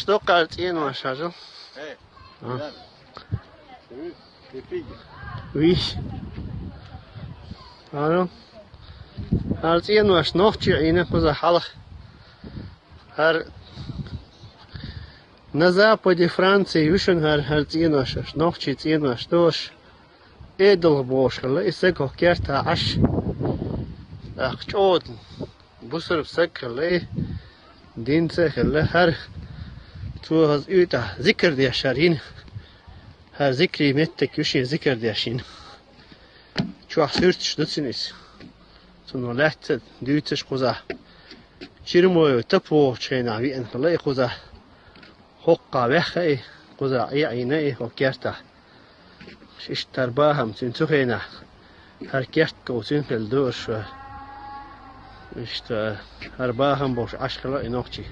توقع التين ما شاء الله. وي هارو التين واش نوختي عينه كذا حلق هر на западе Франции вишен هر تين واش نوختي تين واش توش إدل بوشكلا إسقى كيرتا عش أخشود بصرف سكلا دين سكلا هر تو هز يوتا ذكر دي شارين هر ذكري متك يشين ذكر دي شين شو حسرتش دتسنيس تنو لحت ديوتش قزا شيرمو تبو شينا بين كلا قزا حقا بخي قزا أي عيني وكيرتا شش ترباهم تنتخينا هر كيرت كوتين في الدوش اشتا هرباهم بوش عشقلا إنوكتي